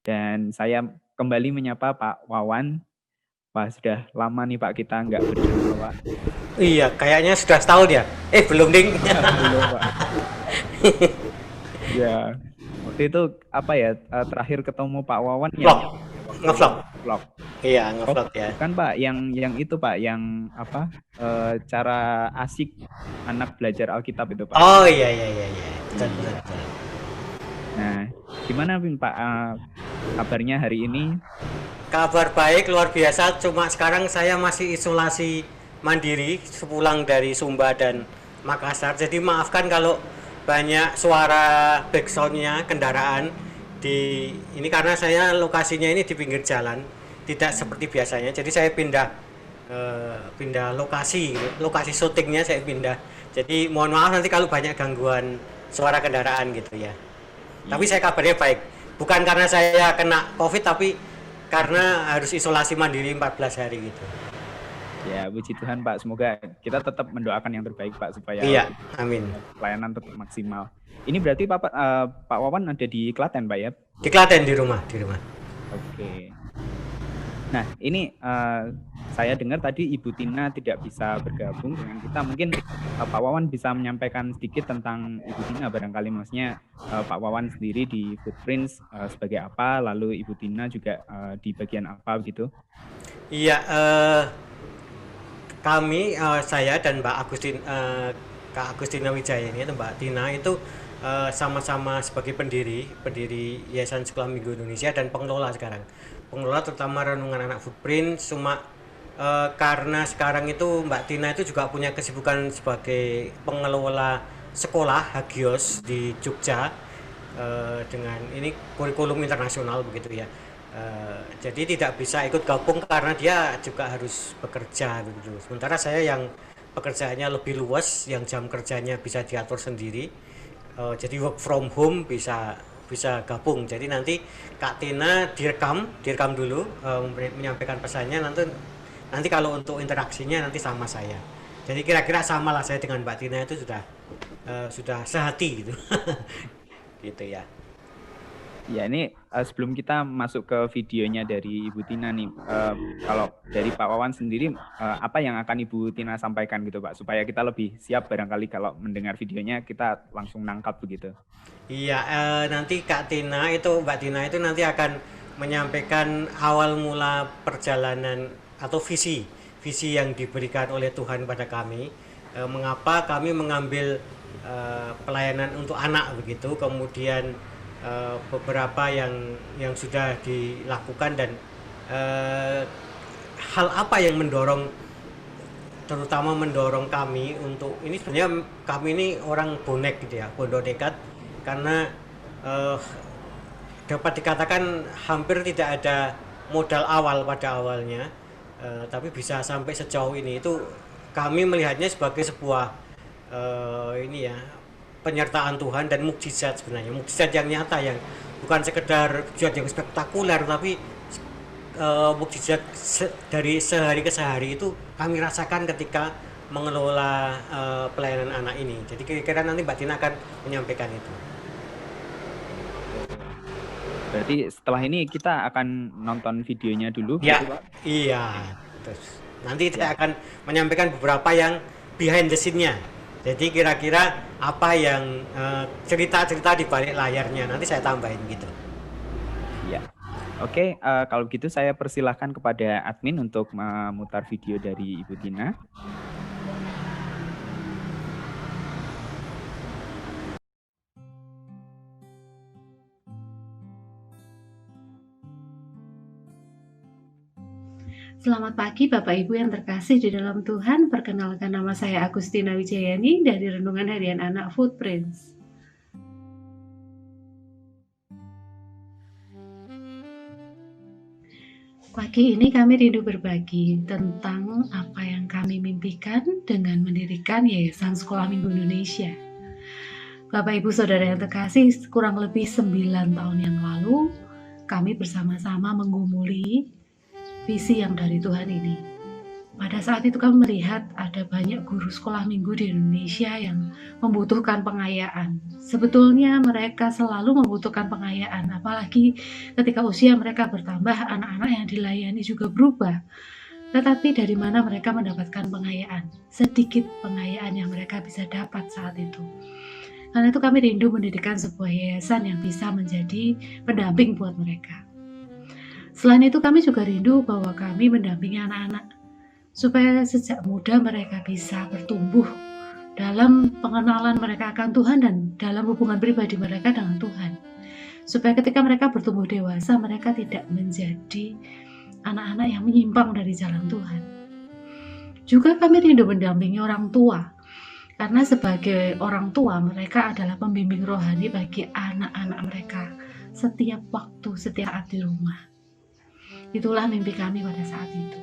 Dan saya kembali menyapa Pak Wawan. Wah, sudah lama nih Pak kita nggak berjumpa Pak. Iya, kayaknya sudah setahun ya. Belum ding. Belum Pak. Ya, waktu itu apa ya, terakhir ketemu Pak Wawan Vlog, ya waktu ngevlog. vlog. Iya, Oh, ngevlog ya. bukan Pak, yang itu Pak, yang apa, cara asik anak belajar Alkitab itu Pak. Oh iya iya iya iya. Betul betul Iya. betul. Nah, gimana Pak, kabarnya hari ini? Kabar baik luar biasa. Cuma sekarang saya masih isolasi mandiri sepulang dari Sumba dan Makassar. Jadi maafkan kalau banyak suara backsoundnya kendaraan di ini karena saya lokasinya ini di pinggir jalan, tidak seperti biasanya. Jadi saya pindah lokasi, lokasi syutingnya saya pindah. Jadi mohon maaf nanti kalau banyak gangguan suara kendaraan gitu ya. Tapi saya Iya. kabarnya baik. Bukan karena saya kena COVID tapi karena harus isolasi mandiri 14 hari gitu. Ya, puji Tuhan Pak, semoga kita tetap mendoakan yang terbaik Pak supaya Iya, amin. pelayanan tetap maksimal. Ini berarti Pak Wawan ada di Klaten Pak ya? Di Klaten di rumah, di rumah. Oke. Nah, ini saya dengar tadi Ibu Tina tidak bisa bergabung dengan kita. Mungkin Pak Wawan bisa menyampaikan sedikit tentang Ibu Tina, barangkali maksudnya Pak Wawan sendiri di Footprints sebagai apa, lalu Ibu Tina juga di bagian apa gitu. Iya, kami saya dan Kak Agustina Wijaya ini atau Mbak Tina itu sama-sama sebagai pendiri Yayasan Sekolah Minggu Indonesia dan pengelola sekarang. Pengelola terutama Renungan Anak Footprint. Cuma karena sekarang itu Mbak Tina itu juga punya kesibukan sebagai pengelola sekolah Hagios di Jogja, dengan ini kurikulum internasional begitu ya. Jadi tidak bisa ikut gabung karena dia juga harus bekerja begitu. Sementara saya yang pekerjaannya lebih luas, yang jam kerjanya bisa diatur sendiri. Jadi work from home bisa bisa gabung. Jadi nanti Kak Tina direkam dulu, menyampaikan pesannya. Nanti kalau untuk interaksinya nanti sama saya. Jadi kira-kira sama lah saya dengan Mbak Tina itu sudah sehati gitu. Gitu ya. Ya, ini sebelum kita masuk ke videonya dari Ibu Tina nih, kalau dari Pak Wawan sendiri, apa yang akan Ibu Tina sampaikan gitu Pak, supaya kita lebih siap barangkali kalau mendengar videonya kita langsung nangkap begitu. Iya, nanti Mbak Tina itu nanti akan menyampaikan awal mula perjalanan atau visi yang diberikan oleh Tuhan pada kami. Mengapa kami mengambil pelayanan untuk anak begitu, kemudian beberapa yang sudah dilakukan dan eh, hal apa yang terutama mendorong kami untuk ini. Sebenarnya kami ini orang bonek gitu ya, bondo nekat, karena eh, dapat dikatakan hampir tidak ada modal awal pada awalnya, tapi bisa sampai sejauh ini itu kami melihatnya sebagai sebuah ini ya, penyertaan Tuhan dan mukjizat. Sebenarnya mukjizat yang nyata, yang bukan sekedar mukjizat yang spektakuler, tapi mukjizat dari sehari ke sehari itu kami rasakan ketika mengelola pelayanan anak ini. Jadi kira-kira nanti Mbak Tina akan menyampaikan itu. Berarti setelah ini kita akan nonton videonya dulu Ya, gitu Pak? iya. Terus nanti saya Ya. akan menyampaikan beberapa yang behind the scene-nya. Jadi kira-kira apa yang cerita-cerita di balik layarnya nanti saya tambahin gitu. Ya. Oke, kalau gitu saya persilahkan kepada admin untuk memutar video dari Ibu Tina. Selamat pagi Bapak Ibu yang terkasih di dalam Tuhan. Perkenalkan, nama saya Agustina Wijayani dari Renungan Harian Anak Footprints. Pagi ini kami rindu berbagi tentang apa yang kami mimpikan dengan mendirikan Yayasan Sekolah Minggu Indonesia. Bapak Ibu Saudara yang terkasih, kurang lebih 9 tahun yang lalu kami bersama-sama menggumuli visi yang dari Tuhan ini. Pada saat itu kami melihat ada banyak guru sekolah minggu di Indonesia yang membutuhkan pengayaan. Sebetulnya mereka selalu membutuhkan pengayaan, apalagi ketika usia mereka bertambah, anak-anak yang dilayani juga berubah. Tetapi dari mana mereka mendapatkan pengayaan? Sedikit pengayaan yang mereka bisa dapat saat itu. Karena itu kami rindu mendirikan sebuah yayasan yang bisa menjadi pendamping buat mereka. Selain itu kami juga rindu bahwa kami mendampingi anak-anak supaya sejak muda mereka bisa bertumbuh dalam pengenalan mereka akan Tuhan dan dalam hubungan pribadi mereka dengan Tuhan. Supaya ketika mereka bertumbuh dewasa, mereka tidak menjadi anak-anak yang menyimpang dari jalan Tuhan. Juga kami rindu mendampingi orang tua, karena sebagai orang tua mereka adalah pembimbing rohani bagi anak-anak mereka setiap waktu, setiap saat di rumah. Itulah mimpi kami pada saat itu.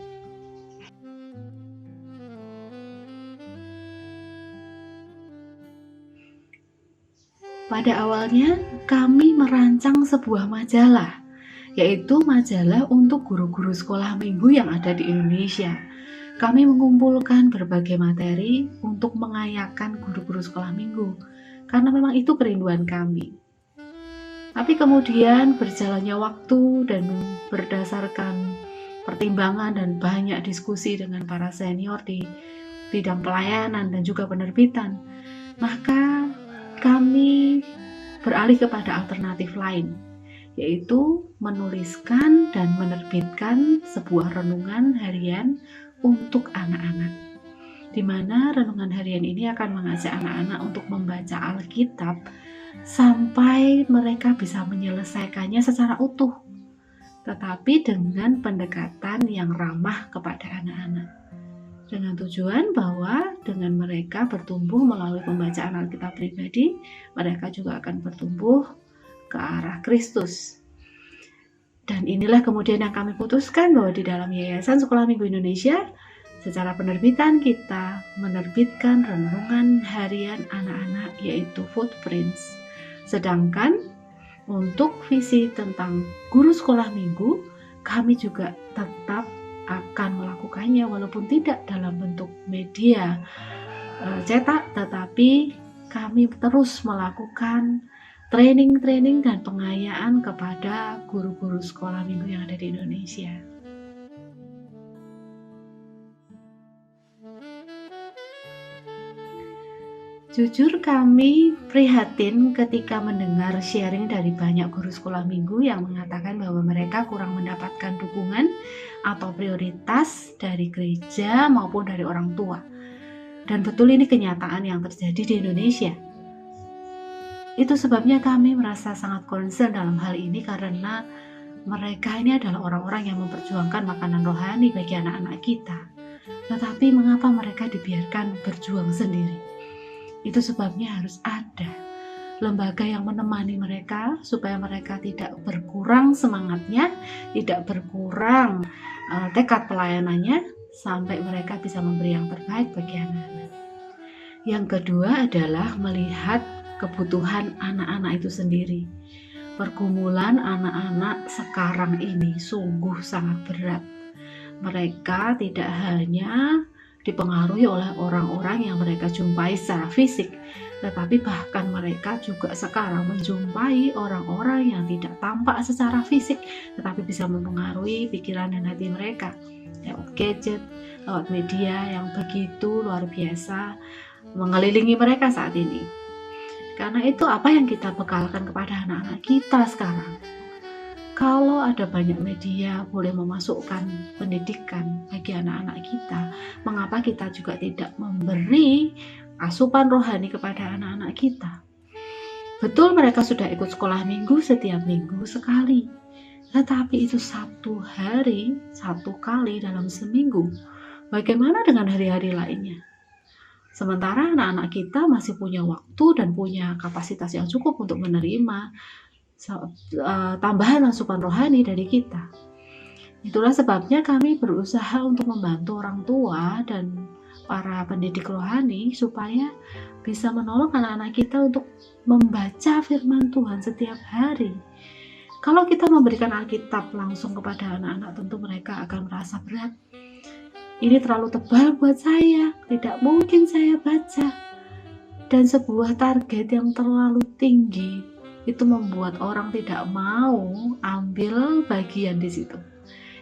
Pada awalnya kami merancang sebuah majalah, yaitu majalah untuk guru-guru sekolah minggu yang ada di Indonesia. Kami mengumpulkan berbagai materi untuk mengayakan guru-guru sekolah minggu, karena memang itu kerinduan kami. Tapi kemudian berjalannya waktu dan berdasarkan pertimbangan dan banyak diskusi dengan para senior di bidang pelayanan dan juga penerbitan, maka kami beralih kepada alternatif lain, yaitu menuliskan dan menerbitkan sebuah renungan harian untuk anak-anak, di mana renungan harian ini akan mengajak anak-anak untuk membaca Alkitab sampai mereka bisa menyelesaikannya secara utuh, tetapi dengan pendekatan yang ramah kepada anak-anak. Dengan tujuan bahwa dengan mereka bertumbuh melalui pembacaan Alkitab pribadi, mereka juga akan bertumbuh ke arah Kristus. Dan inilah kemudian yang kami putuskan bahwa di dalam Yayasan Sekolah Minggu Indonesia, secara penerbitan kita menerbitkan renungan harian anak-anak yaitu Footprints. Sedangkan untuk visi tentang guru sekolah minggu, kami juga tetap akan melakukannya walaupun tidak dalam bentuk media cetak, tetapi kami terus melakukan training dan pengayaan kepada guru-guru sekolah minggu yang ada di Indonesia. Jujur kami prihatin ketika mendengar sharing dari banyak guru sekolah minggu yang mengatakan bahwa mereka kurang mendapatkan dukungan atau prioritas dari gereja maupun dari orang tua. Dan betul ini kenyataan yang terjadi di Indonesia. Itu sebabnya kami merasa sangat concern dalam hal ini karena mereka ini adalah orang-orang yang memperjuangkan makanan rohani bagi anak-anak kita. Tetapi mengapa mereka dibiarkan berjuang sendiri? Itu sebabnya harus ada lembaga yang menemani mereka supaya mereka tidak berkurang semangatnya, tidak berkurang tekad pelayanannya sampai mereka bisa memberi yang terbaik bagi anak-anak. Yang kedua adalah melihat kebutuhan anak-anak itu sendiri. Pergumulan anak-anak sekarang ini sungguh sangat berat. Mereka tidak hanya dipengaruhi oleh orang-orang yang mereka jumpai secara fisik, tetapi bahkan mereka juga sekarang menjumpai orang-orang yang tidak tampak secara fisik, tetapi bisa mempengaruhi pikiran dan hati mereka lewat gadget, lewat media yang begitu luar biasa mengelilingi mereka saat ini. Karena itu apa yang kita bekalkan kepada anak-anak kita sekarang? Kalau ada banyak media boleh memasukkan pendidikan bagi anak-anak kita, mengapa kita juga tidak memberi asupan rohani kepada anak-anak kita? Betul mereka sudah ikut sekolah minggu setiap minggu sekali, tetapi itu satu hari, satu kali dalam seminggu. Bagaimana dengan hari-hari lainnya? Sementara anak-anak kita masih punya waktu dan punya kapasitas yang cukup untuk menerima tambahan asupan rohani dari kita. Itulah sebabnya kami berusaha untuk membantu orang tua dan para pendidik rohani supaya bisa menolong anak-anak kita untuk membaca firman Tuhan setiap hari. Kalau kita memberikan Alkitab langsung kepada anak-anak, tentu mereka akan merasa berat. Ini terlalu tebal buat saya, tidak mungkin saya baca. Dan sebuah target yang terlalu tinggi itu membuat orang tidak mau ambil bagian di situ.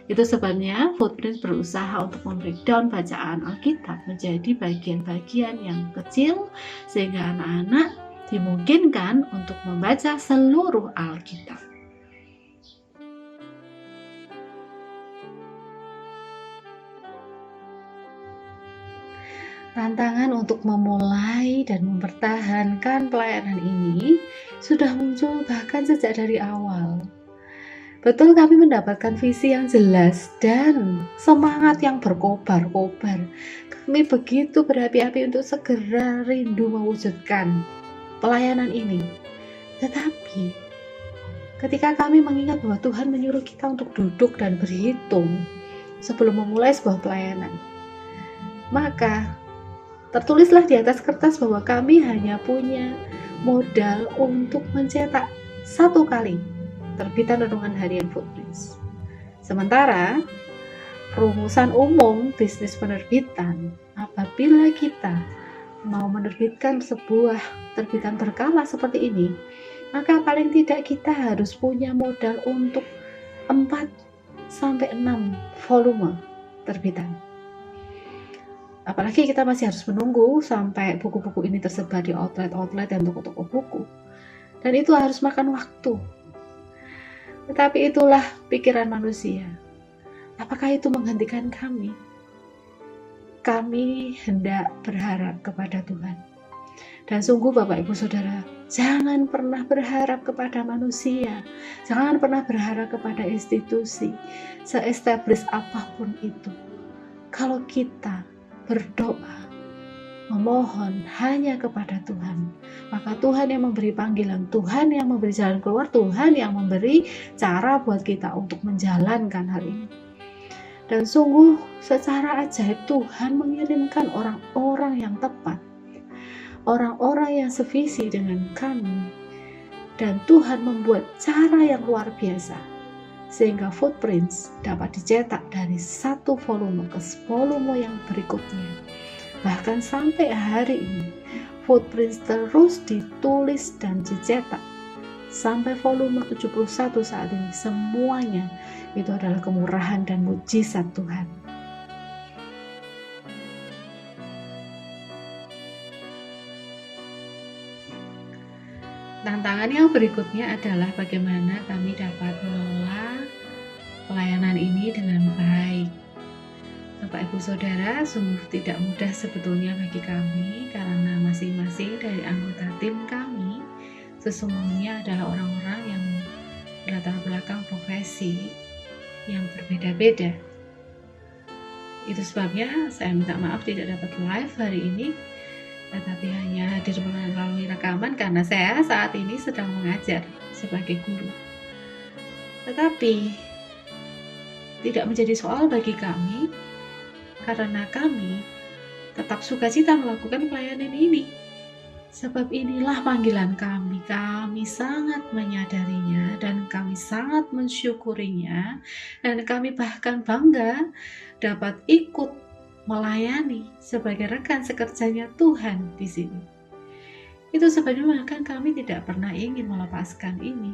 Itu sebabnya Footprints berusaha untuk membreakdown bacaan Alkitab menjadi bagian-bagian yang kecil sehingga anak-anak dimungkinkan untuk membaca seluruh Alkitab. Tantangan untuk memulai dan mempertahankan pelayanan ini sudah muncul bahkan sejak dari awal. Betul, kami mendapatkan visi yang jelas dan semangat yang berkobar-kobar. Kami begitu berapi-api untuk segera rindu mewujudkan pelayanan ini. Tetapi ketika kami mengingat bahwa Tuhan menyuruh kita untuk duduk dan berhitung sebelum memulai sebuah pelayanan, maka tertulislah di atas kertas bahwa kami hanya punya modal untuk mencetak 1 kali terbitan renungan harian Footprints. Sementara rumusan umum bisnis penerbitan, apabila kita mau menerbitkan sebuah terbitan berkala seperti ini, maka paling tidak kita harus punya modal untuk 4-6 volume terbitan. Apalagi kita masih harus menunggu sampai buku-buku ini tersebar di outlet-outlet dan toko-toko buku. Dan itu harus makan waktu. Tetapi itulah pikiran manusia. Apakah itu menghentikan kami? Kami hendak berharap kepada Tuhan. Dan sungguh Bapak Ibu Saudara, jangan pernah berharap kepada manusia. Jangan pernah berharap kepada institusi, se-establish apapun itu. Kalau kita berdoa, memohon hanya kepada Tuhan, maka Tuhan yang memberi panggilan, Tuhan yang memberi jalan keluar, Tuhan yang memberi cara buat kita untuk menjalankan hal ini. Dan sungguh secara ajaib Tuhan mengirimkan orang-orang yang tepat, orang-orang yang sevisi dengan kami, dan Tuhan membuat cara yang luar biasa sehingga Footprints dapat dicetak dari 1 volume ke volume yang berikutnya. Bahkan sampai hari ini Footprints terus ditulis dan dicetak sampai volume 71 saat ini. Semuanya itu adalah kemurahan dan mujizat Tuhan. Tantangan yang berikutnya adalah bagaimana kami dapat mengelola pelayanan ini dengan baik. Bapak Ibu Saudara, sungguh tidak mudah sebetulnya bagi kami karena masing-masing dari anggota tim kami sesungguhnya adalah orang-orang yang berlatar belakang profesi yang berbeda-beda. Itu sebabnya saya minta maaf tidak dapat live hari ini, tetapi hanya hadir melalui rekaman karena saya saat ini sedang mengajar sebagai guru. Tetapi tidak menjadi soal bagi kami karena kami tetap sukacita melakukan pelayanan ini. Sebab inilah panggilan kami. Kami sangat menyadarinya dan kami sangat mensyukurinya, dan kami bahkan bangga dapat ikut melayani sebagai rekan sekerjanya Tuhan di sini. Itu sebabnya bahkan kami tidak pernah ingin melepaskan ini,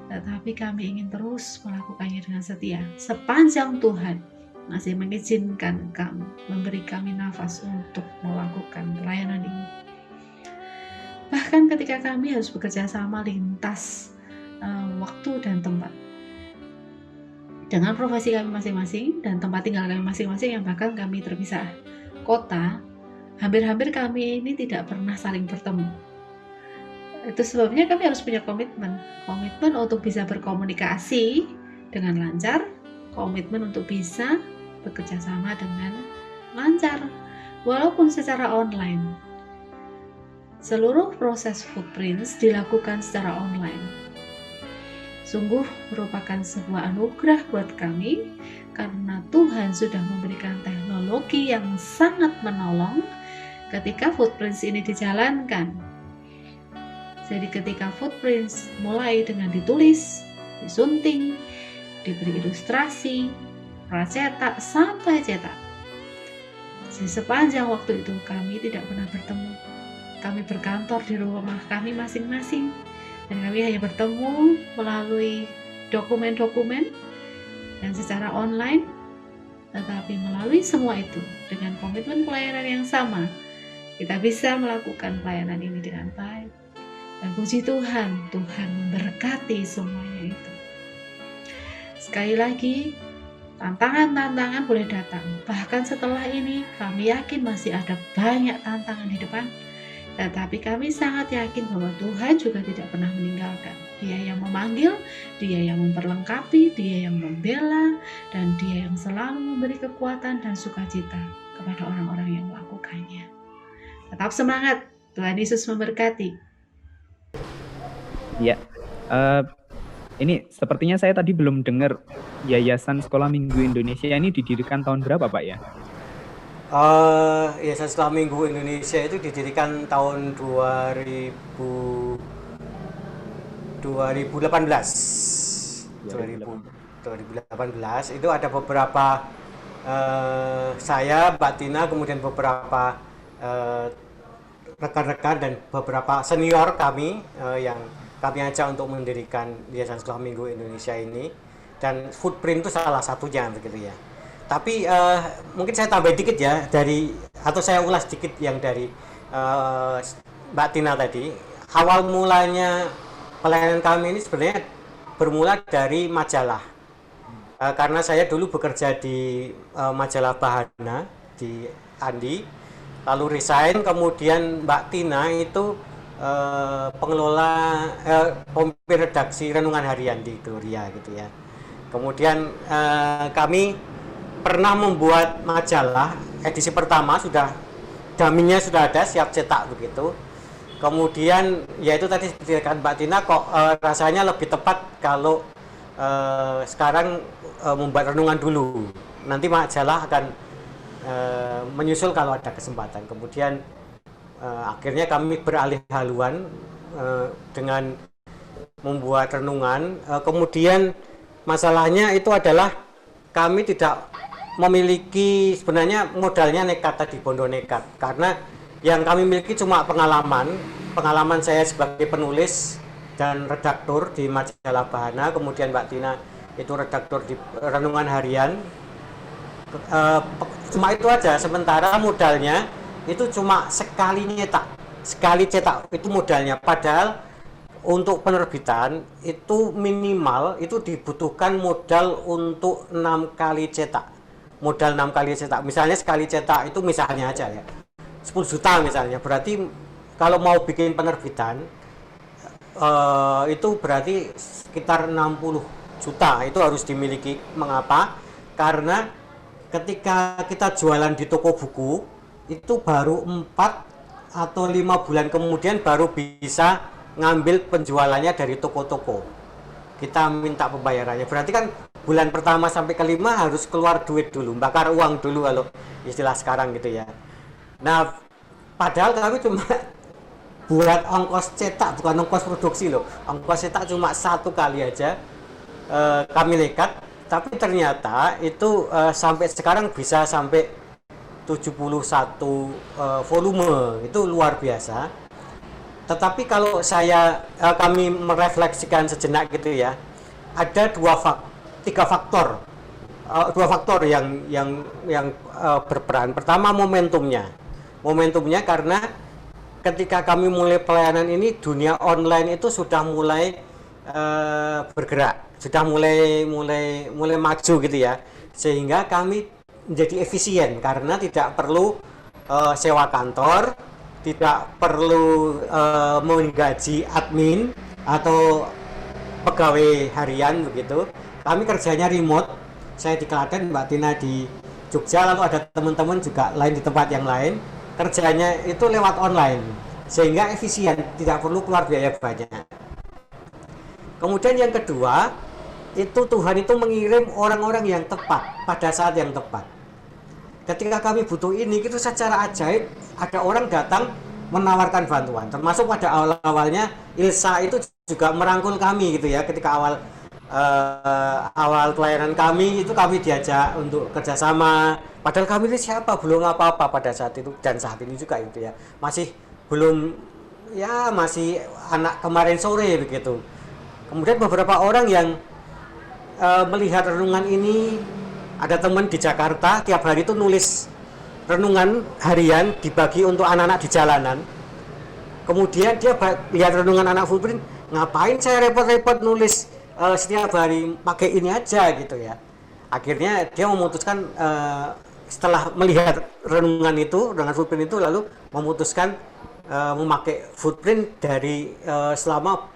tetapi kami ingin terus melakukannya dengan setia sepanjang Tuhan masih mengizinkan kami, memberi kami nafas untuk melakukan pelayanan ini. Bahkan ketika kami harus bekerja sama lintas waktu dan tempat dengan profesi kami masing-masing dan tempat tinggal kami masing-masing yang bahkan kami terpisah kota, hampir-hampir kami ini tidak pernah saling bertemu. Itu sebabnya kami harus punya komitmen untuk bisa berkomunikasi dengan lancar, komitmen untuk bisa bekerja sama dengan lancar walaupun secara online. Seluruh proses Footprints dilakukan secara online. Sungguh merupakan sebuah anugerah buat kami karena Tuhan sudah memberikan teknologi yang sangat menolong ketika Footprints ini dijalankan. Jadi ketika Footprints mulai dengan ditulis, disunting, diberi ilustrasi, pracetak sampai cetak, Di sepanjang waktu itu kami tidak pernah bertemu. Kami berkantor di rumah kami masing-masing, dan kami hanya bertemu melalui dokumen-dokumen dan secara online. Tetapi melalui semua itu, dengan komitmen pelayanan yang sama, kita bisa melakukan pelayanan ini dengan baik. Dan puji Tuhan, Tuhan memberkati semuanya itu. Sekali lagi, tantangan-tantangan boleh datang. Bahkan setelah ini, kami yakin masih ada banyak tantangan di depan. Tetapi kami sangat yakin bahwa Tuhan juga tidak pernah meninggalkan. Dia yang memanggil, Dia yang memperlengkapi, Dia yang membela, dan Dia yang selalu memberi kekuatan dan sukacita kepada orang-orang yang melakukannya. Tetap semangat, Tuhan Yesus memberkati. Ya, ini sepertinya saya tadi belum dengar Yayasan Sekolah Minggu Indonesia ini didirikan tahun berapa, Pak ya? Yayasan Sekolah Minggu Indonesia itu didirikan tahun 2018 itu ada beberapa saya, Mbak Tina, kemudian beberapa rekan-rekan dan beberapa senior kami yang kami ajak untuk mendirikan Yayasan Sekolah Minggu Indonesia ini, dan Footprint itu salah satunya begitu ya. Tapi mungkin saya tambah dikit ya atau saya ulas dikit yang dari Mbak Tina tadi. Awal mulanya pelayanan kami ini sebenarnya bermula dari majalah. Karena saya dulu bekerja di majalah Bahana di Andi, lalu resign, kemudian Mbak Tina itu pengelola pemimpin redaksi Renungan Harian di Gloria gitu ya. Kemudian kami pernah membuat majalah edisi pertama, sudah daminya sudah ada, siap cetak begitu. Kemudian ya itu tadi seperti kata Mbak Tina, kok rasanya lebih tepat kalau sekarang membuat renungan dulu. Nanti majalah akan menyusul kalau ada kesempatan. Kemudian akhirnya kami beralih haluan dengan membuat renungan. Kemudian masalahnya itu adalah kami tidak memiliki, sebenarnya modalnya nekat tadi, bondo nekat, karena yang kami miliki cuma pengalaman saya sebagai penulis dan redaktur di majalah Bahana, kemudian Mbak Tina itu redaktur di Renungan Harian. Cuma itu aja, sementara modalnya itu cuma sekali cetak itu modalnya, padahal untuk penerbitan itu minimal itu dibutuhkan modal untuk 6 kali cetak. Modal 6 kali cetak. Misalnya sekali cetak itu misalnya aja ya 10 juta misalnya. Berarti kalau mau bikin penerbitan itu berarti sekitar 60 juta itu harus dimiliki. Mengapa? Karena ketika kita jualan di toko buku itu baru 4 atau 5 bulan kemudian baru bisa ngambil penjualannya dari toko-toko. Kita minta pembayarannya. Berarti kan bulan pertama sampai kelima harus keluar duit dulu, bakar uang dulu kalau istilah sekarang gitu ya. Nah, padahal kami cuma buat ongkos cetak, bukan ongkos produksi loh. Ongkos cetak cuma 1 kali aja. Kami nekat, tapi ternyata itu sampai sekarang bisa sampai 71 volume. Itu luar biasa. Tetapi kalau kami merefleksikan sejenak gitu ya, ada 2 faktor yang berperan. Pertama, momentumnya karena ketika kami mulai pelayanan ini, dunia online itu sudah mulai bergerak, sudah mulai maju gitu ya, sehingga kami menjadi efisien karena tidak perlu sewa kantor, tidak perlu menggaji admin atau pegawai harian begitu. Kami kerjanya remote. Saya di Klaten, Mbak Tina di Jogja, lalu ada teman-teman juga lain di tempat yang lain. Kerjanya itu lewat online, sehingga efisien, tidak perlu keluar biaya banyak. Kemudian yang kedua, itu Tuhan itu mengirim orang-orang yang tepat pada saat yang tepat. Ketika kami butuh ini, itu secara ajaib ada orang datang menawarkan bantuan. Termasuk pada awal-awalnya Ilsa itu juga merangkul kami gitu ya. Ketika awal awal pelayanan kami itu kami diajak untuk kerjasama, padahal kami ini siapa, belum apa-apa pada saat itu, dan saat ini juga itu ya, masih belum, ya masih anak kemarin sore begitu. Kemudian beberapa orang yang melihat renungan ini, ada teman di Jakarta tiap hari itu nulis renungan harian dibagi untuk anak-anak di jalanan. Kemudian dia lihat renungan anak Footprint, ngapain saya repot-repot nulis setiap hari, pakai ini aja gitu ya. Akhirnya dia memutuskan setelah melihat renungan Footprint itu, lalu memutuskan memakai Footprint dari selama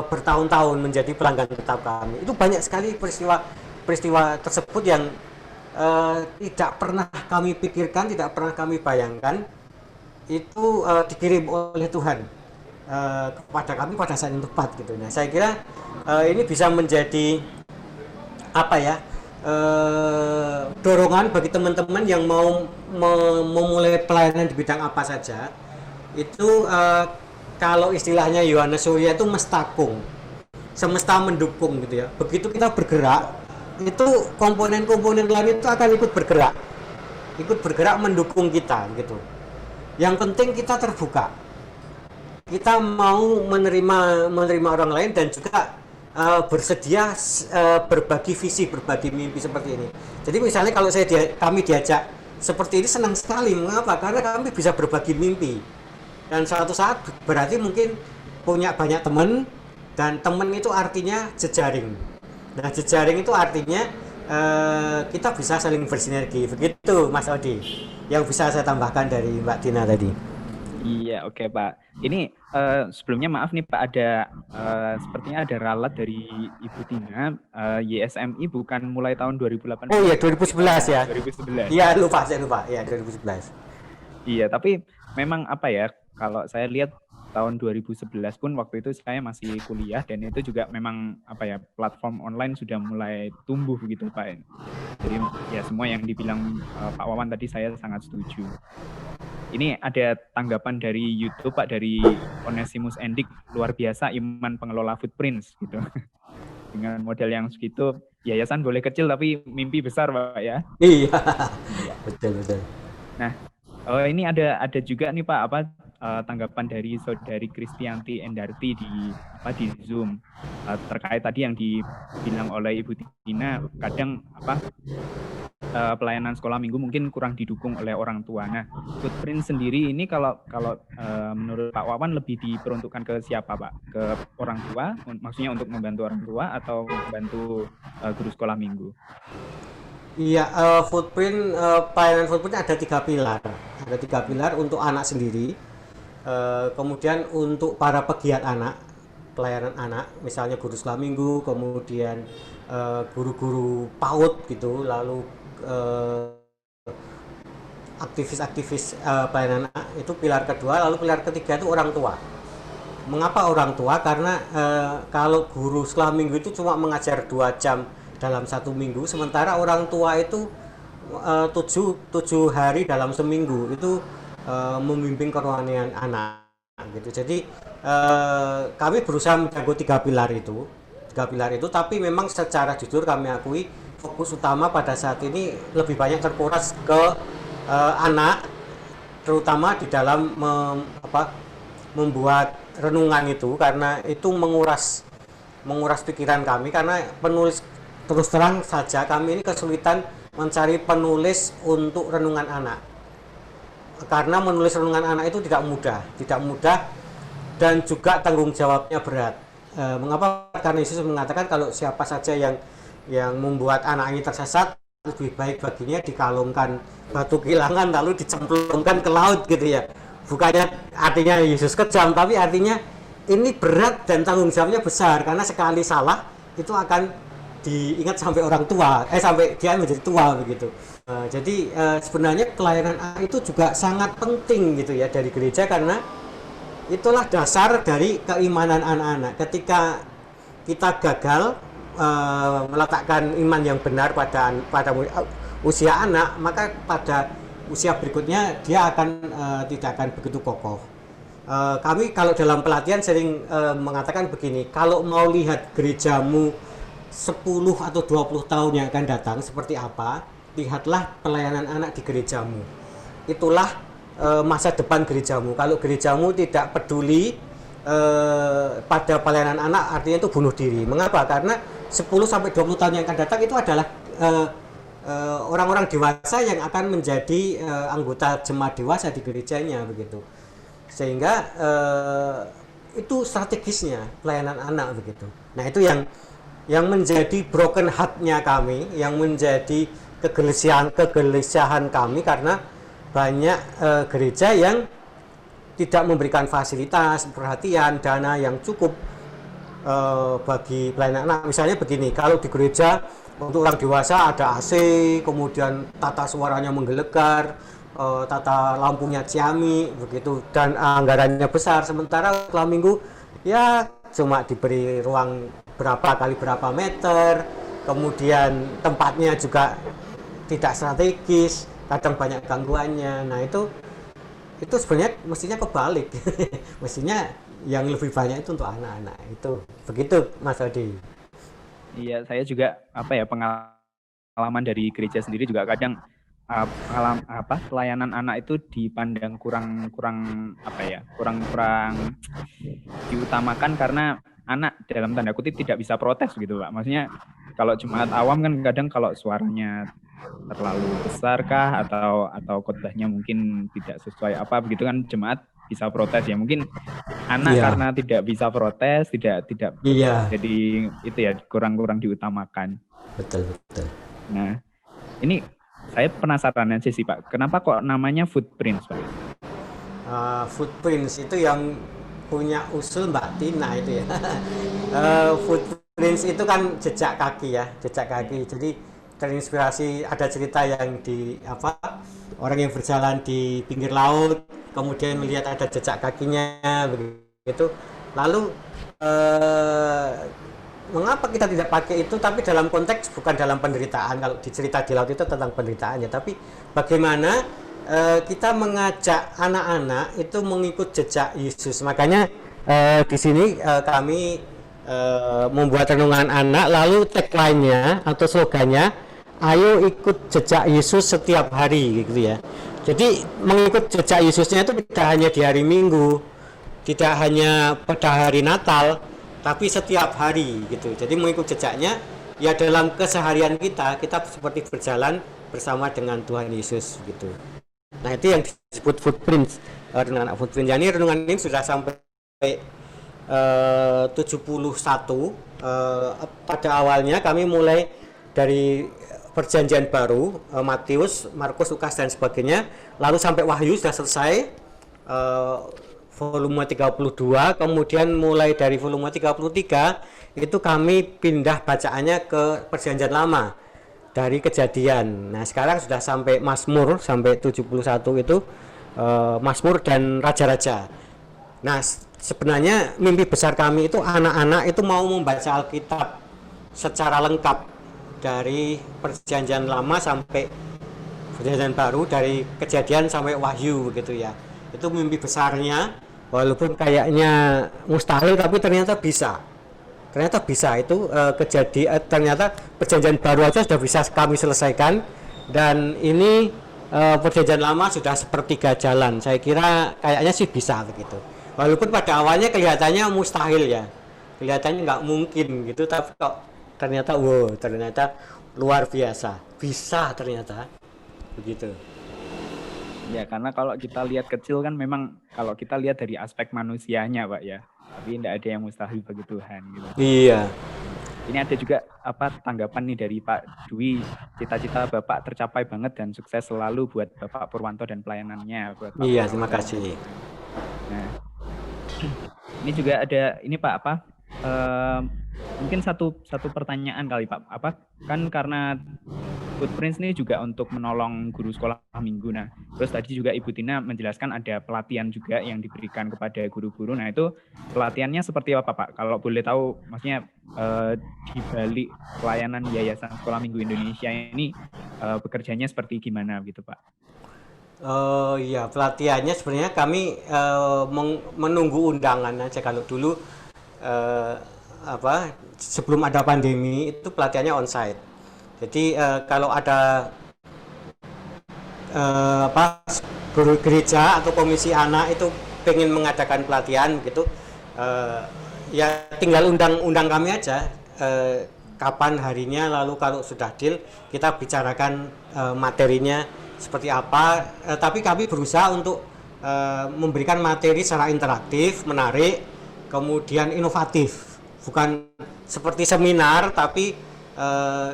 bertahun-tahun menjadi pelanggan tetap kami. Itu banyak sekali peristiwa tersebut yang tidak pernah kami pikirkan, tidak pernah kami bayangkan itu dikirim oleh Tuhan kepada kami pada saat yang tepat gitu. Nah, saya kira ini bisa menjadi apa ya, dorongan bagi teman-teman yang mau memulai pelayanan di bidang apa saja. Itu kalau istilahnya Yohanes Surya itu mestakung, semesta mendukung gitu ya. Begitu kita bergerak, itu komponen-komponen lain itu akan ikut bergerak mendukung kita gitu. Yang penting kita terbuka, kita mau menerima orang lain, dan juga bersedia berbagi visi, berbagi mimpi seperti ini. Jadi misalnya kalau kami diajak seperti ini, senang sekali. Mengapa? Karena kami bisa berbagi mimpi, dan suatu saat berarti mungkin punya banyak teman, dan teman itu artinya jejaring. Nah, jejaring itu artinya kita bisa saling bersinergi. Begitu Mas Odi yang bisa saya tambahkan dari Mbak Tina tadi. Iya, oke Pak. Ini sebelumnya maaf nih Pak, ada sepertinya ada ralat dari Ibu Tina. YSMI bukan mulai tahun 2018. Oh iya, 2011 ya. 2011. Iya, saya lupa. Iya, 2011. Iya, tapi memang apa ya, kalau saya lihat tahun 2011 pun waktu itu saya masih kuliah, dan itu juga memang apa ya, platform online sudah mulai tumbuh begitu Pak. Jadi ya semua yang dibilang Pak Wawan tadi saya sangat setuju. Ini ada tanggapan dari YouTube Pak, dari Onesimus Endik, luar biasa iman pengelola Footprints gitu. Dengan model yang segitu, yayasan boleh kecil tapi mimpi besar Pak ya. Iya, betul. Nah, ini ada juga nih Pak, tanggapan dari Saudari Kristianti Endarti di Zoom terkait tadi yang dibilang oleh Ibu Tina, kadang pelayanan sekolah minggu mungkin kurang didukung oleh orang tua. Nah, Footprint sendiri ini kalau menurut Pak Wawan lebih diperuntukkan ke siapa Pak? Ke orang tua, maksudnya untuk membantu orang tua atau membantu guru sekolah minggu? Iya, pelayanan Footprint ada 3 pilar. Ada 3 pilar untuk anak sendiri, kemudian untuk para pegiat anak, pelayanan anak, misalnya guru sekolah minggu, kemudian guru-guru PAUD gitu, lalu aktivis-aktivis pelayanan anak, itu pilar kedua. Lalu pilar ketiga itu orang tua. Mengapa orang tua? Karena kalau guru sekolah minggu itu cuma mengajar 2 jam dalam 1 minggu, sementara orang tua itu 7 hari dalam seminggu itu membimbing kerohanian anak gitu. Jadi kami berusaha menjaga 3 pilar itu, tapi memang secara jujur kami akui fokus utama pada saat ini lebih banyak terkuras ke anak, terutama di dalam membuat renungan itu, karena itu menguras pikiran kami. Karena penulis, terus terang saja kami ini kesulitan mencari penulis untuk renungan anak, karena menulis renungan anak itu tidak mudah dan juga tanggung jawabnya berat. Mengapa? Karena Yesus mengatakan kalau siapa saja yang membuat anak ini tersesat, lebih baik baginya dikalungkan batu kilangan lalu dicemplungkan ke laut gitu ya. Bukannya artinya Yesus kejam, tapi artinya ini berat dan tanggung jawabnya besar, karena sekali salah itu akan diingat sampai orang tua, sampai dia menjadi tua begitu. Jadi sebenarnya pelayanan anak itu juga sangat penting gitu ya dari gereja, karena itulah dasar dari keimanan anak-anak. Ketika kita gagal meletakkan iman yang benar pada usia anak, maka pada usia berikutnya dia tidak akan begitu kokoh. kami kalau dalam pelatihan sering mengatakan begini, kalau mau lihat gerejamu 10 atau 20 tahun yang akan datang seperti apa, lihatlah pelayanan anak di gerejamu. Itulah masa depan gerejamu. Kalau gerejamu tidak peduli pada pelayanan anak, artinya itu bunuh diri. Mengapa? Karena 10 sampai 20 tahun yang akan datang itu adalah orang-orang dewasa yang akan menjadi anggota jemaat dewasa di gerejanya begitu. Sehingga itu strategisnya pelayanan anak begitu. Nah, itu yang menjadi broken heart-nya kami, yang menjadi kegelisahan kami karena banyak gereja yang tidak memberikan fasilitas, perhatian, dana yang cukup bagi pelayanan anak. Misalnya begini, kalau di gereja untuk orang dewasa ada AC, kemudian tata suaranya menggelegar, tata lampunya ciami begitu, dan anggarannya besar. Sementara sekolah minggu ya cuma diberi ruang berapa kali berapa meter, kemudian tempatnya juga tidak strategis, kadang banyak gangguannya. Nah, itu sebenarnya mestinya kebalik. Mestinya yang lebih banyak itu untuk anak-anak. Itu begitu, Mas Odi. Iya, saya juga pengalaman dari gereja sendiri juga kadang pelayanan anak itu dipandang kurang diutamakan karena anak dalam tanda kutip tidak bisa protes gitu, Pak. Maksudnya kalau jemaat awam kan kadang kalau suaranya terlalu besar kah atau khotbahnya mungkin tidak sesuai apa begitu kan jemaat bisa protes ya. Mungkin anak karena tidak bisa protes, tidak jadi itu ya kurang diutamakan. Betul. Nah, ini saya penasaran aja sih, Pak. Kenapa kok namanya Footprints, Pak? Footprints itu yang punya usul Mbak Tina itu ya. Footprints itu kan jejak kaki ya, jejak kaki. Jadi terinspirasi ada cerita yang orang yang berjalan di pinggir laut, kemudian melihat ada jejak kakinya begitu. Lalu mengapa kita tidak pakai itu, tapi dalam konteks bukan dalam penderitaan. Kalau dicerita di laut itu tentang penderitaannya, tapi bagaimana kita mengajak anak-anak itu mengikut jejak Yesus. Makanya di sini kami membuat renungan anak, lalu tagline-nya atau slogannya, ayo ikut jejak Yesus setiap hari gitu ya. Jadi mengikut jejak Yesusnya itu tidak hanya di hari Minggu, tidak hanya pada hari Natal, tapi setiap hari gitu. Jadi mengikut jejaknya ya dalam keseharian kita seperti berjalan bersama dengan Tuhan Yesus gitu. Nah, itu yang disebut footprints, renungan anak footprint. Jadi renungan ini sudah sampai 71. Pada awalnya kami mulai dari Perjanjian Baru, Matius, Markus, Lukas dan sebagainya, lalu sampai Wahyu sudah selesai, volume 32, kemudian mulai dari volume 33 itu kami pindah bacaannya ke Perjanjian Lama dari Kejadian. Nah, sekarang sudah sampai Mazmur, sampai 71 itu Mazmur dan Raja-Raja. Nah, sebenarnya mimpi besar kami itu anak-anak itu mau membaca Alkitab secara lengkap dari Perjanjian Lama sampai Perjanjian Baru, dari Kejadian sampai Wahyu begitu ya. Itu mimpi besarnya, walaupun kayaknya mustahil tapi ternyata bisa. Itu ternyata Perjanjian Baru aja sudah bisa kami selesaikan, dan ini Perjanjian Lama sudah sepertiga jalan. Saya kira kayaknya sih bisa begitu. Walaupun pada awalnya kelihatannya mustahil ya, kelihatannya nggak mungkin gitu, tapi kok ternyata luar biasa, bisa ternyata begitu. Ya, karena kalau kita lihat kecil kan memang kalau kita lihat dari aspek manusianya, Pak ya, tapi tidak ada yang mustahil bagi Tuhan gitu. Iya. Ini ada juga tanggapan nih dari Pak Dwi, cita-cita Bapak tercapai banget dan sukses selalu buat Bapak Purwanto dan pelayanannya. Buat Pak Iya, terima kasih. Nah, ini juga ada ini Pak mungkin satu pertanyaan kali Pak, kan karena Footprints ini juga untuk menolong guru sekolah minggu. Nah, terus tadi juga Ibu Tina menjelaskan ada pelatihan juga yang diberikan kepada guru-guru. Nah, itu pelatihannya seperti apa Pak? Kalau boleh tahu, maksudnya di balik pelayanan Yayasan Sekolah Minggu Indonesia ini bekerjanya seperti gimana gitu Pak? Iya, pelatihannya sebenarnya kami menunggu undangan aja. Kalau dulu eh, sebelum ada pandemi itu pelatihannya onsite. Jadi kalau ada guru gereja atau komisi anak itu pengen mengadakan pelatihan gitu, eh, ya tinggal undang kami aja, kapan harinya, lalu kalau sudah deal kita bicarakan materinya seperti apa. Tapi kami berusaha untuk memberikan materi secara interaktif, menarik, kemudian inovatif, bukan seperti seminar tapi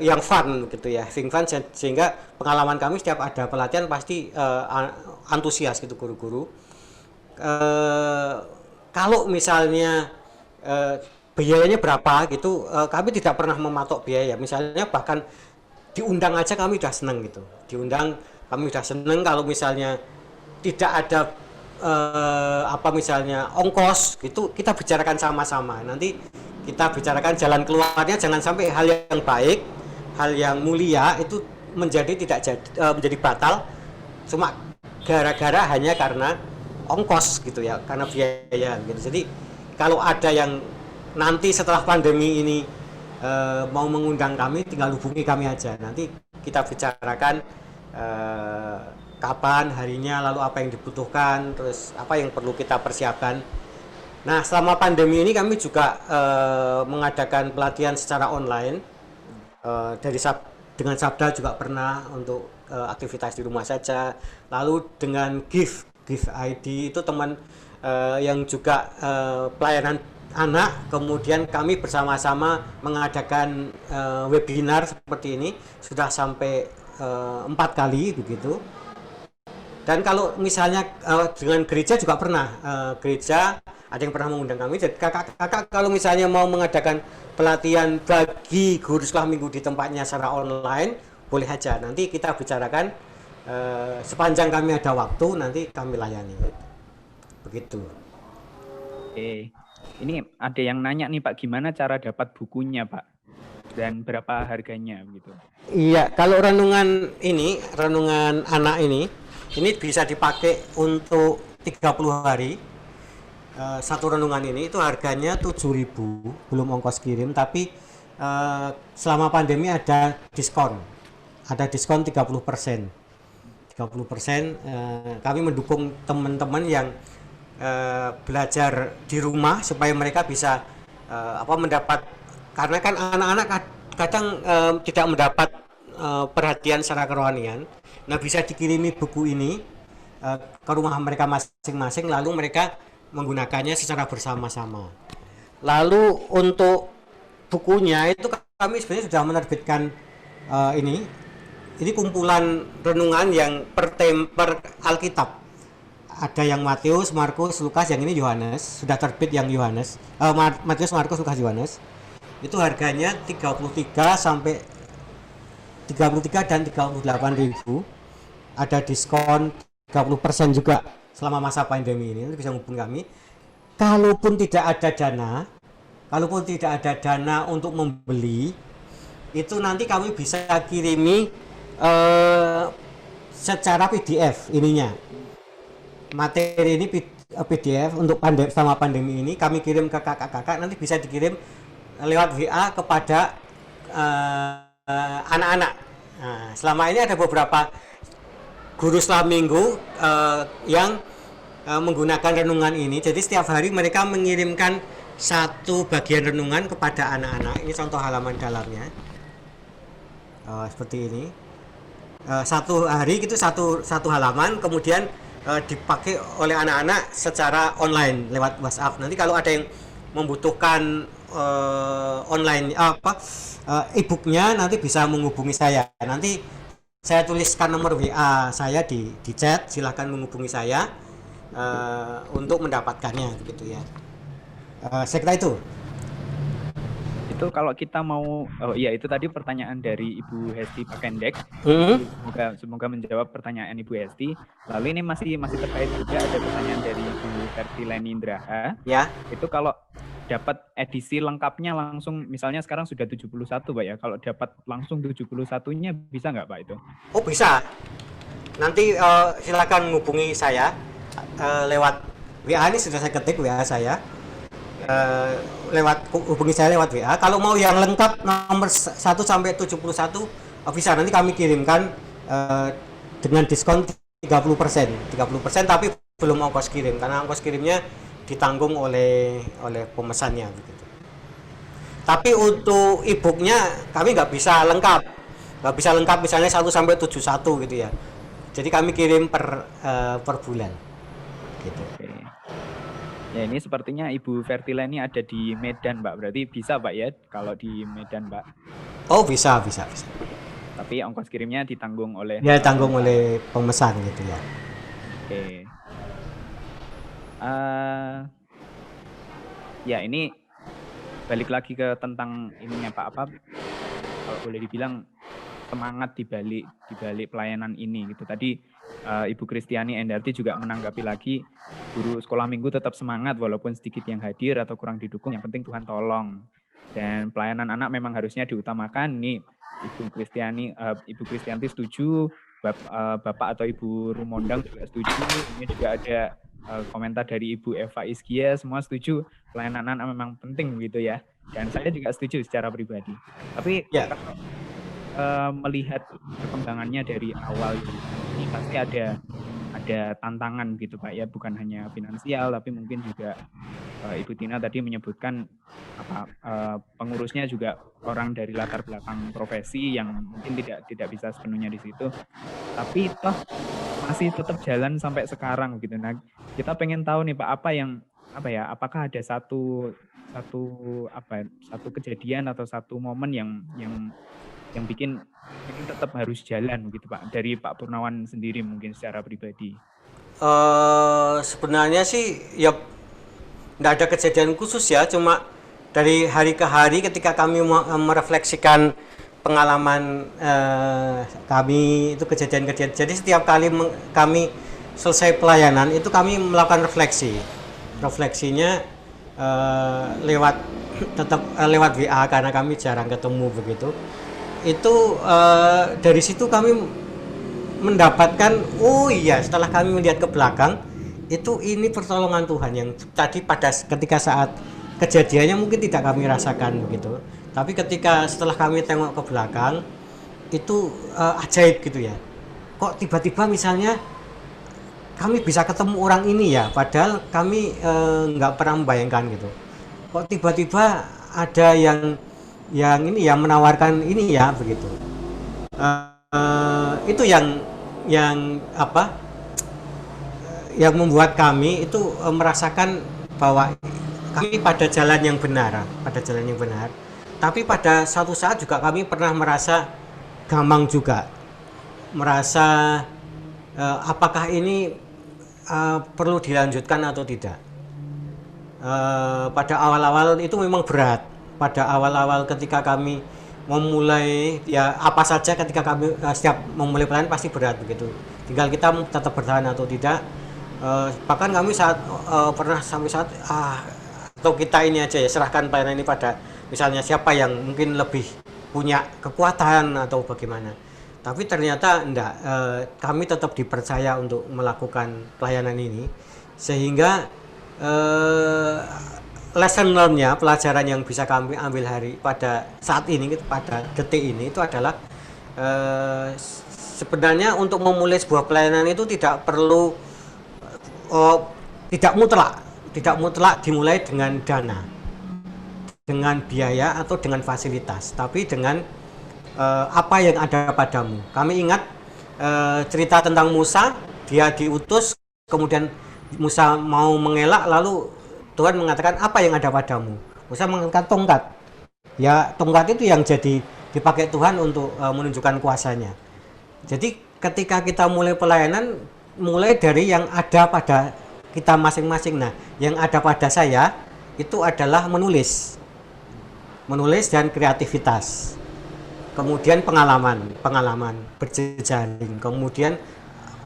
yang fun gitu ya, having fun, sehingga pengalaman kami setiap ada pelatihan pasti antusias gitu guru-guru. Eh, Kalau misalnya eh, biayanya berapa gitu, kami tidak pernah mematok biaya. Misalnya bahkan diundang aja kami udah seneng gitu. Diundang kami udah seneng. Kalau misalnya tidak ada misalnya ongkos gitu, kita bicarakan sama-sama. Nanti kita bicarakan jalan keluarnya, jangan sampai hal yang baik, hal yang mulia itu menjadi batal cuma gara-gara hanya karena ongkos gitu ya, karena biaya gitu. Jadi kalau ada yang nanti setelah pandemi ini mau mengundang kami, tinggal hubungi kami aja. Nanti kita bicarakan eh, kapan harinya, lalu apa yang dibutuhkan, terus apa yang perlu kita persiapkan. Nah, selama pandemi ini kami juga mengadakan pelatihan secara online. Dari dengan Sabda juga pernah untuk aktivitas di rumah saja. Lalu dengan Give ID itu teman yang juga pelayanan anak, kemudian kami bersama-sama mengadakan webinar seperti ini sudah sampai 4 kali begitu. Dan kalau misalnya dengan gereja juga pernah, gereja ada yang pernah mengundang kami. Jadi kakak kalau misalnya mau mengadakan pelatihan bagi guru sekolah minggu di tempatnya secara online, boleh aja. Nanti kita bicarakan sepanjang kami ada waktu, nanti kami layani. Begitu. Oke. Ini ada yang nanya nih Pak, gimana cara dapat bukunya Pak? Dan berapa harganya begitu? Iya, kalau renungan anak ini bisa dipakai untuk 30 hari. Satu renungan ini itu harganya 7.000, belum ongkos kirim, tapi selama pandemi ada diskon. Ada diskon 30%. 30%, kami mendukung teman-teman yang belajar di rumah supaya mereka bisa mendapat, karena kan anak-anak kadang tidak mendapat perhatian secara kerohanian. Nah, bisa dikirimi buku ini ke rumah mereka masing-masing, lalu mereka menggunakannya secara bersama-sama. Lalu untuk bukunya itu kami sebenarnya sudah menerbitkan ini kumpulan renungan yang per Alkitab. Ada yang Matius, Markus, Lukas, yang ini Yohanes, sudah terbit yang Yohanes. Matius, Markus, Lukas, Yohanes. Itu harganya 33 dan 38.000. Ada diskon 30% juga selama masa pandemi ini. Nanti bisa menghubungi kami. Kalaupun tidak ada dana untuk membeli, itu nanti kami bisa kirimi secara PDF ininya. Materi ini PDF untuk selama pandemi ini kami kirim ke kakak-kakak, nanti bisa dikirim lewat WA kepada anak-anak. Nah, selama ini ada beberapa guru sekolah minggu yang menggunakan renungan ini. Jadi setiap hari mereka mengirimkan satu bagian renungan kepada anak-anak. Ini contoh halaman dalamnya. Seperti ini. Satu hari itu satu halaman, kemudian dipakai oleh anak-anak secara online lewat WhatsApp. Nanti kalau ada yang membutuhkan online e-booknya, nanti bisa menghubungi saya. Nanti saya tuliskan nomor WA saya di chat, silahkan menghubungi saya untuk mendapatkannya, begitu ya. Saya kira itu. Itu kalau kita mau, itu tadi pertanyaan dari Ibu Hesti Pakendek. Semoga menjawab pertanyaan Ibu Hesti. Lalu ini masih terkait juga, ada pertanyaan dari Ibu Fertileni Indraha. Ya. Itu kalau dapat edisi lengkapnya langsung, misalnya sekarang sudah 71 Pak ya, kalau dapat langsung 71-nya bisa nggak Pak itu? Oh, bisa. nanti silakan hubungi saya lewat WA, ini sudah saya ketik WA saya. Hubungi saya lewat WA. Kalau mau yang lengkap nomor 1 sampai 71 bisa, nanti kami kirimkan dengan diskon 30%, tapi belum ongkos kirim karena ongkos kirimnya ditanggung oleh pemesannya begitu. Tapi untuk e-booknya kami nggak bisa lengkap misalnya 1 sampai 71 gitu ya. Jadi kami kirim per bulan gitu. Oke. Ya, ini sepertinya Ibu Vertila ini ada di Medan, Pak. Berarti bisa, Pak, ya, kalau di Medan, Pak. Oh, bisa. Tapi ongkos kirimnya ditanggung oleh... Ya, tanggung oleh pemesan gitu ya. Oke. Ya, ini balik lagi ke tentang ininya, Pak, apa kalau boleh dibilang semangat di balik pelayanan ini gitu. Tadi Ibu Kristiani Endarti juga menanggapi lagi, guru sekolah minggu tetap semangat walaupun sedikit yang hadir atau kurang didukung, yang penting Tuhan tolong. Dan pelayanan anak memang harusnya diutamakan. Nih Ibu Kristianti setuju, Bapak atau Ibu Rumondang juga setuju. Ini juga ada komentar dari Ibu Eva Iskia, semua setuju pelayanan anak memang penting gitu ya. Dan saya juga setuju secara pribadi. Tapi melihat perkembangannya dari awal ini pasti ada tantangan gitu, Pak, ya, bukan hanya finansial tapi mungkin juga Ibu Tina tadi menyebutkan pengurusnya juga orang dari latar belakang profesi yang mungkin tidak bisa sepenuhnya di situ, tapi toh masih tetap jalan sampai sekarang gitu. Nah, kita pengen tahu nih, Pak, apakah ada satu kejadian atau satu momen yang bikin tetap harus jalan gitu, Pak, dari Pak Purnawan sendiri mungkin secara pribadi. Sebenarnya sih ya nggak ada kejadian khusus ya, cuma dari hari ke hari ketika kami merefleksikan pengalaman kami itu kejadian-kejadian. Jadi setiap kali kami selesai pelayanan itu kami melakukan refleksinya lewat WA karena kami jarang ketemu begitu. Itu dari situ kami mendapatkan, oh iya, setelah kami melihat ke belakang itu ini pertolongan Tuhan yang tadi ketika saat kejadiannya mungkin tidak kami rasakan begitu, tapi ketika setelah kami tengok ke belakang itu ajaib gitu ya. Kok tiba-tiba misalnya kami bisa ketemu orang ini ya, padahal kami nggak pernah membayangkan gitu. Kok tiba-tiba ada yang ini ya menawarkan ini ya begitu. Itu yang membuat kami itu merasakan bahwa kami pada jalan yang benar. Tapi pada satu saat juga kami pernah merasa gamang juga, merasa apakah ini perlu dilanjutkan atau tidak. Pada awal-awal itu memang berat. Pada awal-awal ketika kami memulai ya apa saja, ketika kami setiap memulai pelayanan pasti berat begitu. Tinggal kita tetap bertahan atau tidak. Bahkan kami pernah sampai saat atau kita ini aja ya, serahkan pelayanan ini pada misalnya siapa yang mungkin lebih punya kekuatan atau bagaimana. Tapi ternyata enggak, kami tetap dipercaya untuk melakukan pelayanan ini, sehingga lesson learn-nya, pelajaran yang bisa kami ambil pada saat ini, pada detik ini itu adalah sebenarnya untuk memulai sebuah pelayanan itu tidak perlu tidak mutlak dimulai dengan dana, dengan biaya atau dengan fasilitas, tapi dengan apa yang ada padamu. Kami ingat cerita tentang Musa, dia diutus, kemudian Musa mau mengelak, lalu Tuhan mengatakan apa yang ada padamu. Musa mengangkat tongkat. Ya, tongkat itu yang jadi dipakai Tuhan untuk menunjukkan kuasanya. Jadi ketika kita mulai pelayanan, mulai dari yang ada pada kita masing-masing. Nah, yang ada pada saya itu adalah menulis dan kreativitas. Kemudian pengalaman berjejaring. Kemudian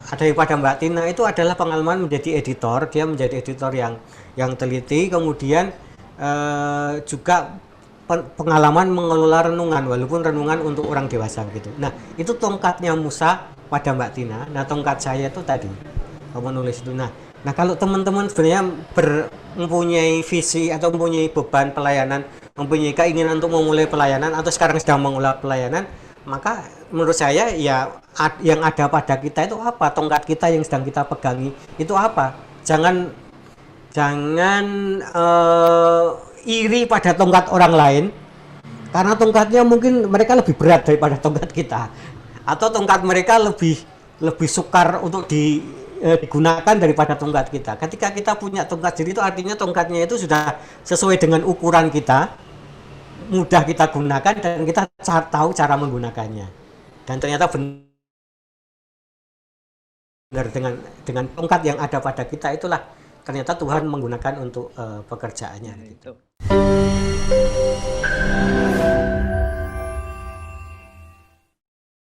ada pada Mbak Tina itu adalah pengalaman menjadi editor. Dia menjadi editor yang teliti. Kemudian juga pengalaman mengelola renungan, walaupun renungan untuk orang dewasa gitu. Nah, itu tongkatnya Musa pada Mbak Tina. Nah, tongkat saya itu tadi menulis itu. Nah, kalau teman-teman sebenarnya mempunyai visi atau mempunyai beban pelayanan, mempunyai keinginan untuk memulai pelayanan atau sekarang sedang mengelola pelayanan, maka menurut saya ya yang ada pada kita itu apa? Tongkat kita yang sedang kita pegangi itu apa? Jangan iri pada tongkat orang lain, karena tongkatnya mungkin mereka lebih berat daripada tongkat kita, atau tongkat mereka lebih sukar untuk digunakan daripada tongkat kita. Ketika kita punya tongkat sendiri itu artinya tongkatnya itu sudah sesuai dengan ukuran kita, mudah kita gunakan dan kita tahu cara menggunakannya. Dan ternyata benar dengan tongkat yang ada pada kita itulah ternyata Tuhan menggunakan untuk pekerjaannya. Itu.